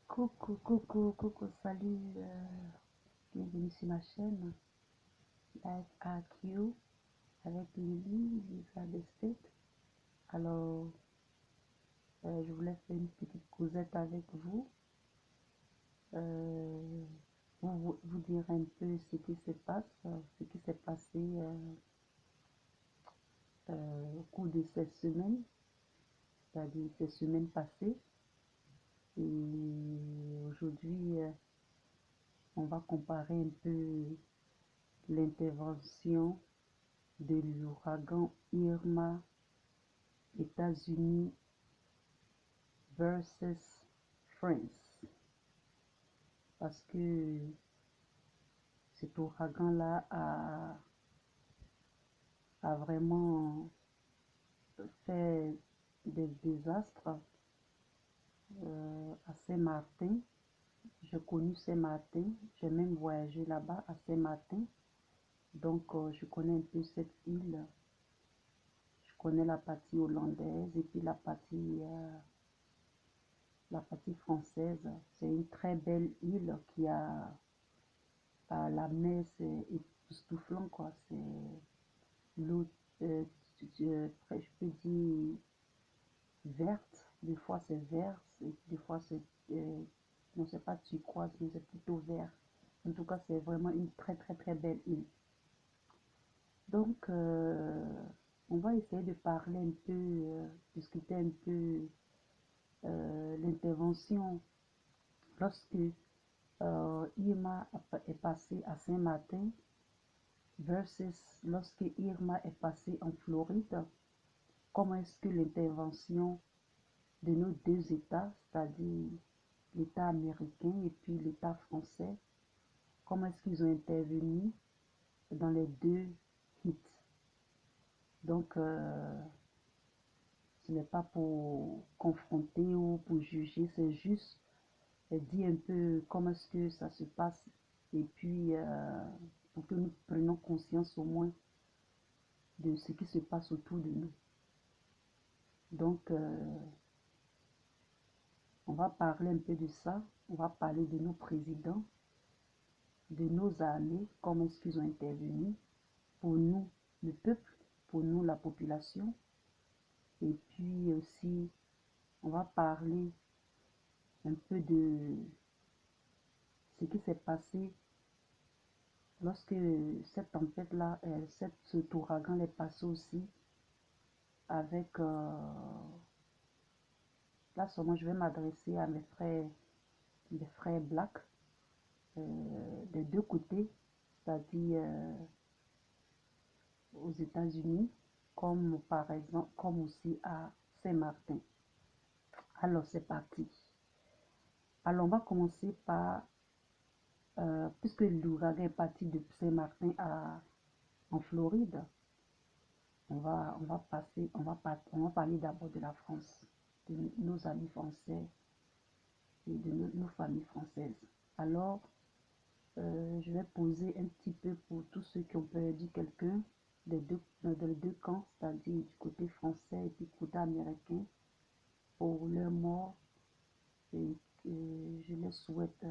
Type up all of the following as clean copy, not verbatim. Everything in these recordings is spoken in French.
Coucou, salut, bienvenue sur ma chaîne, Live AQ, avec Lily, Lisa de State. Alors, je voulais faire une petite causette avec vous, vous dire un peu ce qui se passe, ce qui s'est passé au cours de ces semaines, c'est-à-dire ces semaines passées. Et aujourd'hui, on va comparer un peu l'intervention de l'ouragan Irma, États-Unis versus France. Parce que cet ouragan-là a vraiment fait des désastres à Saint-Martin. J'ai connu Saint-Martin, j'ai même voyagé là-bas à Saint-Martin. Donc, je connais un peu cette île. Je connais la partie hollandaise et puis la partie française. C'est une très belle île qui a la mer, c'est époustouflant quoi. C'est l'eau, je peux dire verte. Des fois c'est vert, des fois c'est non, c'est pas turquoise, mais c'est plutôt vert. En tout cas, c'est vraiment une très belle île. Donc, on va essayer de parler un peu, discuter un peu l'intervention lorsque Irma est passé à Saint-Martin versus lorsque Irma est passé en Floride. Comment est-ce que l'intervention de nos deux États, c'est-à-dire l'État américain et puis l'État français, comment est-ce qu'ils ont intervenu dans les deux hits. Donc, ce n'est pas pour confronter ou pour juger, c'est juste dire un peu comment est-ce que ça se passe et puis pour que nous prenions conscience au moins de ce qui se passe autour de nous. Donc, on va parler un peu de ça, on va parler de nos présidents, de nos armées, comment est-ce qu'ils ont intervenu pour nous, le peuple, pour nous, la population. Et puis aussi, on va parler un peu de ce qui s'est passé lorsque cette tempête-là, cet ouragan est passé aussi avec... là, seulement, je vais m'adresser à mes frères blacks, des deux côtés, c'est-à-dire aux États-Unis, comme par exemple, comme aussi à Saint-Martin. Alors, c'est parti. Alors, on va commencer par, puisque l'ouragan est parti de Saint-Martin en Floride, on va parler d'abord de la France, de nos amis français et de nos familles françaises. Alors, je vais poser un petit peu pour tous ceux qui ont perdu quelqu'un dans les deux camps, c'est-à-dire du côté français et du côté américain, pour leur mort. Et je leur souhaite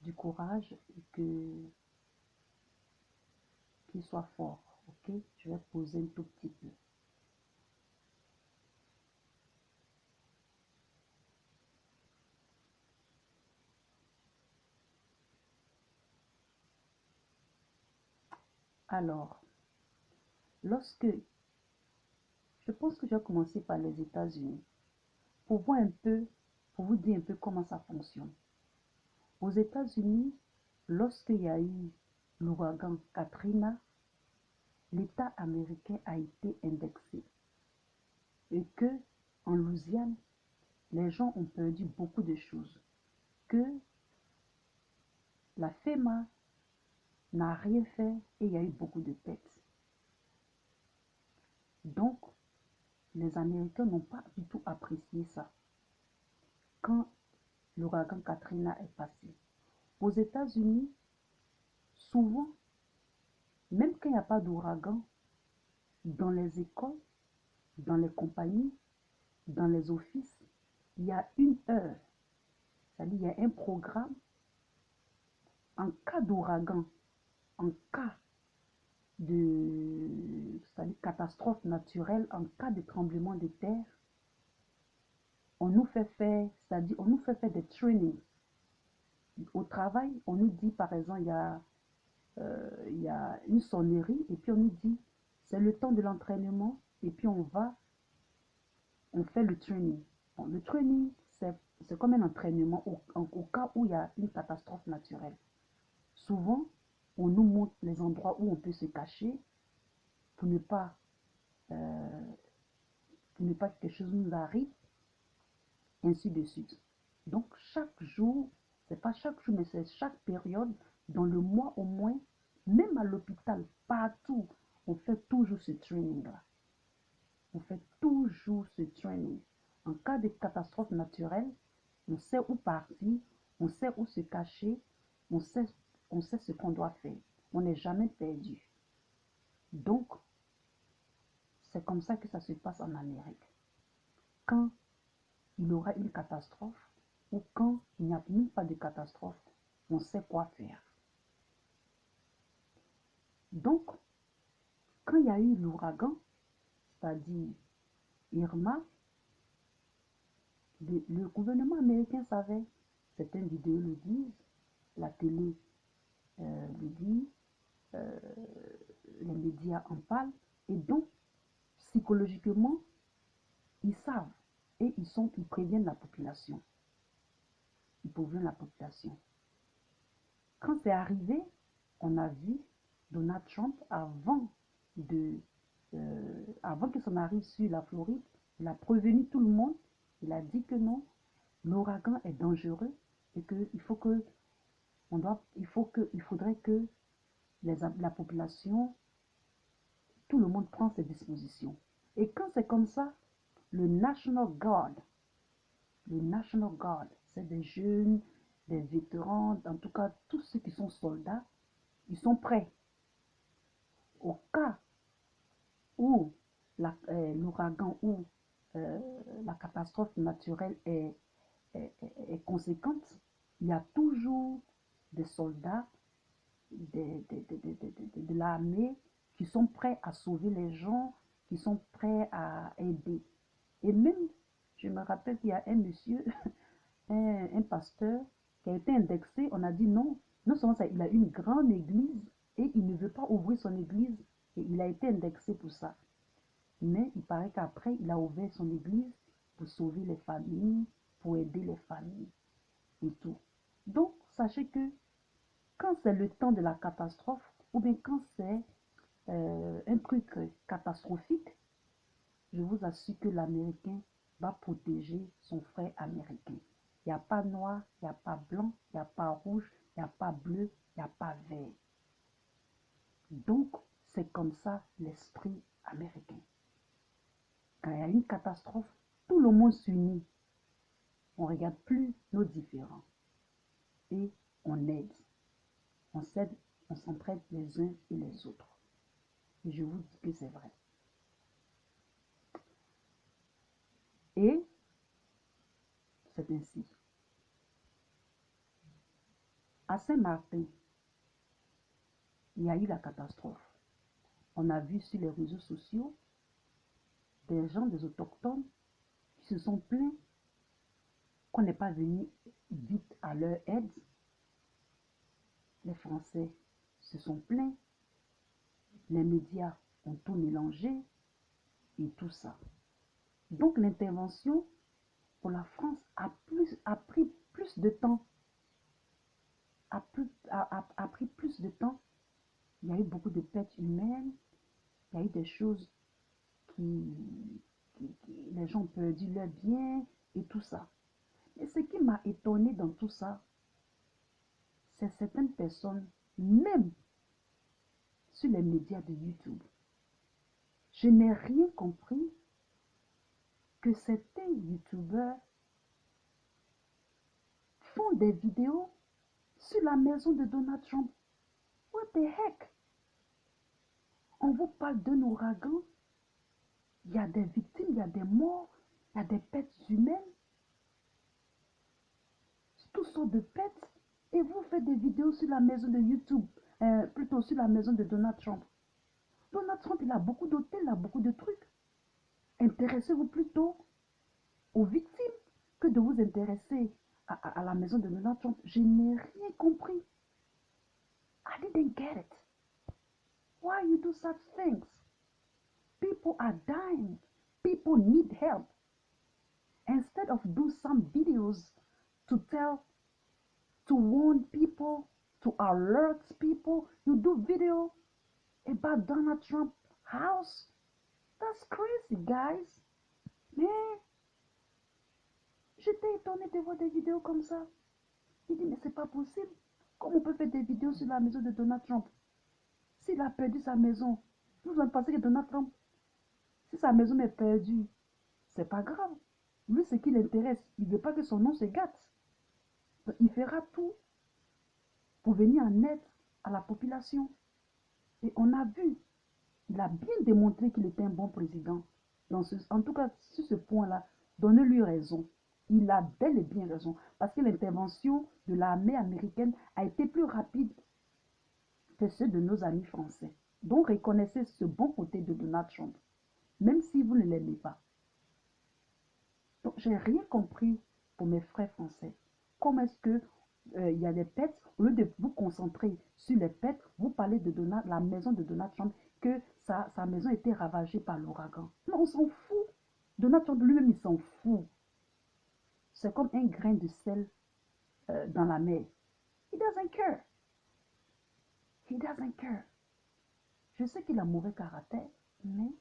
du courage et qu'ils soient forts. Ok, je vais poser un tout petit peu. Alors, je pense que je vais commencer par les États-Unis pour voir un peu, pour vous dire un peu comment ça fonctionne. Aux États-Unis, lorsqu'il y a eu l'ouragan Katrina, l'État américain a été indexé et que en Louisiane, les gens ont perdu beaucoup de choses, que la FEMA n'a rien fait et il y a eu beaucoup de pertes. Donc, les Américains n'ont pas du tout apprécié ça quand l'ouragan Katrina est passé. Aux États-Unis, souvent, même quand il n'y a pas d'ouragan, dans les écoles, dans les compagnies, dans les offices, il y a une heure c'est-à-dire il y a un programme en cas d'ouragan, en cas de c'est-à-dire catastrophe naturelle, en cas de tremblement de terre, on nous fait faire, c'est-à-dire on nous fait faire des trainings. Au travail, on nous dit par exemple, il y a une sonnerie et puis on nous dit c'est le temps de l'entraînement et puis on fait le training. Bon, le training, c'est comme un entraînement au cas où il y a une catastrophe naturelle. Souvent, on nous montre les endroits où on peut se cacher pour ne pas, euh, que quelque chose nous arrive, ainsi de suite. Donc, chaque jour, c'est pas chaque jour, mais c'est chaque période, dans le mois au moins, même à l'hôpital, partout, on fait toujours ce training-là. On fait toujours ce training. En cas de catastrophe naturelle, on sait où partir, on sait où se cacher, on sait, on sait ce qu'on doit faire. On n'est jamais perdu. Donc, c'est comme ça que ça se passe en Amérique. Quand il y aura une catastrophe ou quand il n'y a même pas de catastrophe, on sait quoi faire. Donc, quand il y a eu l'ouragan, c'est-à-dire Irma, le gouvernement américain savait, certaines vidéos le disent, la télé le dit, euh, les médias en parlent, et donc, psychologiquement, ils savent et ils préviennent la population. Ils préviennent la population. Quand c'est arrivé, on a vu Donald Trump avant que ça n'arrive sur la Floride, il a prévenu tout le monde. Il a dit que non, l'ouragan est dangereux et il faudrait que la population, tout le monde prend ses dispositions. Et quand c'est comme ça, le National Guard, c'est des jeunes, des vétérans, en tout cas tous ceux qui sont soldats, ils sont prêts. Au cas où l'ouragan ou la catastrophe naturelle est conséquente, il y a toujours des soldats de l'armée qui sont prêts à sauver les gens, qui sont prêts à aider. Et même, je me rappelle qu'il y a un monsieur, un pasteur, qui a été indexé. On a dit non, non seulement ça, il a une grande église et il ne veut pas ouvrir son église et il a été indexé pour ça. Mais il paraît qu'après, il a ouvert son église pour sauver les familles, pour aider les familles et tout. Donc, sachez que quand c'est le temps de la catastrophe, ou bien quand c'est un truc catastrophique, je vous assure que l'Américain va protéger son frère américain. Il n'y a pas noir, il n'y a pas blanc, il n'y a pas rouge, il n'y a pas bleu, il n'y a pas vert. Donc, c'est comme ça l'esprit américain. Quand il y a une catastrophe, tout le monde s'unit. On ne regarde plus nos différends. Et on aide. On s'aide, on s'entraide les uns et les autres. Et je vous dis que c'est vrai. Et c'est ainsi. À Saint-Martin, il y a eu la catastrophe. On a vu sur les réseaux sociaux des gens, des autochtones, qui se sont plaints qu'on n'est pas venu vite à leur aide. Les Français se sont plaints. Les médias ont tout mélangé et tout ça. Donc l'intervention pour la France a pris plus de temps. A pris plus de temps. Il y a eu beaucoup de pertes humaines. Il y a eu des choses les gens ont perdu leur bien et tout ça. Et ce qui m'a étonné dans tout ça, c'est certaines personnes, même sur les médias de YouTube. Je n'ai rien compris que certains YouTubeurs font des vidéos sur la maison de Donald Trump. What the heck? On vous parle d'un ouragan, il y a des victimes, il y a des morts, il y a des pertes humaines. toutes sortes de pets, et vous faites des vidéos sur la maison de YouTube, plutôt sur la maison de Donald Trump. Donald Trump, il a beaucoup d'hôtels, il a beaucoup de trucs. Intéressez-vous plutôt aux victimes que de vous intéresser à la maison de Donald Trump. Je n'ai rien compris. I didn't get it. Why you do such things? People are dying. People need help. Instead of do some videos to warn people, to alert people, you do video about Donald Trump house. That's crazy, guys. Mais j'étais étonnée de voir des vidéos comme ça. Il dit, mais c'est pas possible. Comment on peut faire des vidéos sur la maison de Donald Trump? S'il a perdu sa maison, vous en pensez que Donald Trump, si sa maison est perdue, c'est pas grave. Lui, ce qui l'intéresse, il ne veut pas que son nom se gâte. Donc, il fera tout pour venir en aide à la population. Et on a vu, il a bien démontré qu'il était un bon président. En tout cas, sur ce point-là, donnez-lui raison. Il a bel et bien raison. Parce que l'intervention de l'armée américaine a été plus rapide que ceux de nos amis français. Donc, reconnaissez ce bon côté de Donald Trump, même si vous ne l'aimez pas. Donc, j'ai rien compris pour mes frères français. Comment est-ce que il y a des pets, au lieu de vous concentrer sur les pets, vous parlez de la maison de Donald Trump, que sa maison a été ravagée par l'ouragan. Non, on s'en fout. Donald Trump lui-même, il s'en fout. C'est comme un grain de sel dans la mer. He doesn't care. He doesn't care. Je sais qu'il a mauvais caractère, mais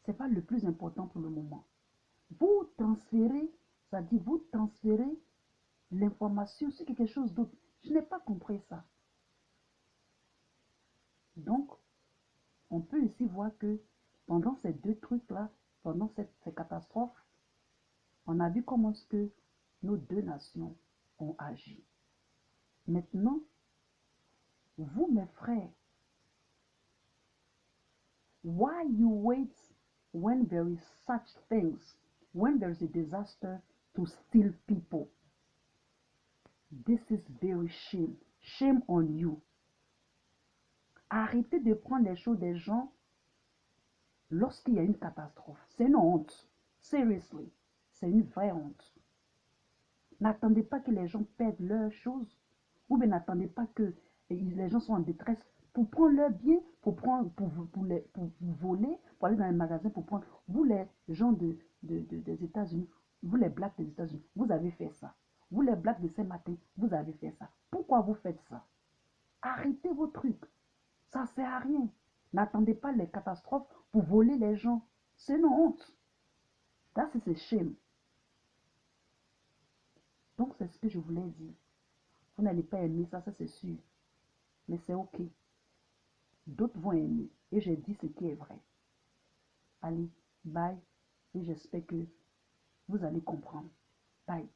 ce n'est pas le plus important pour le moment. Vous transférez, ça dit vous transférez l'information sur quelque chose d'autre. Je n'ai pas compris ça. Donc, on peut ici voir que pendant ces deux trucs-là, pendant ces catastrophes, on a vu comment est-ce que nos deux nations ont agi. Maintenant, vous, mes frères, why you wait when there is such things, when there is a disaster to steal people? This is very shame. Shame on you. Arrêtez de prendre les choses des gens lorsqu'il y a une catastrophe. C'est une honte. Seriously. C'est une vraie honte. N'attendez pas que les gens perdent leurs choses. Ou bien n'attendez pas que les gens soient en détresse pour prendre leurs biens, pour voler, pour aller dans les magasins, pour prendre. Vous, les gens des États-Unis, vous, les blacks des États-Unis, vous avez fait ça. Vous, les blacks de Saint-Martin, vous avez fait ça. Pourquoi vous faites ça? Arrêtez vos trucs. Ça ne sert à rien. N'attendez pas les catastrophes pour voler les gens. C'est une honte. That is a shame. Donc, c'est ce que je voulais dire. Vous n'allez pas aimer ça, ça c'est sûr. Mais c'est ok. D'autres vont aimer. Et j'ai dit ce qui est vrai. Allez, bye. Et j'espère que vous allez comprendre. Bye.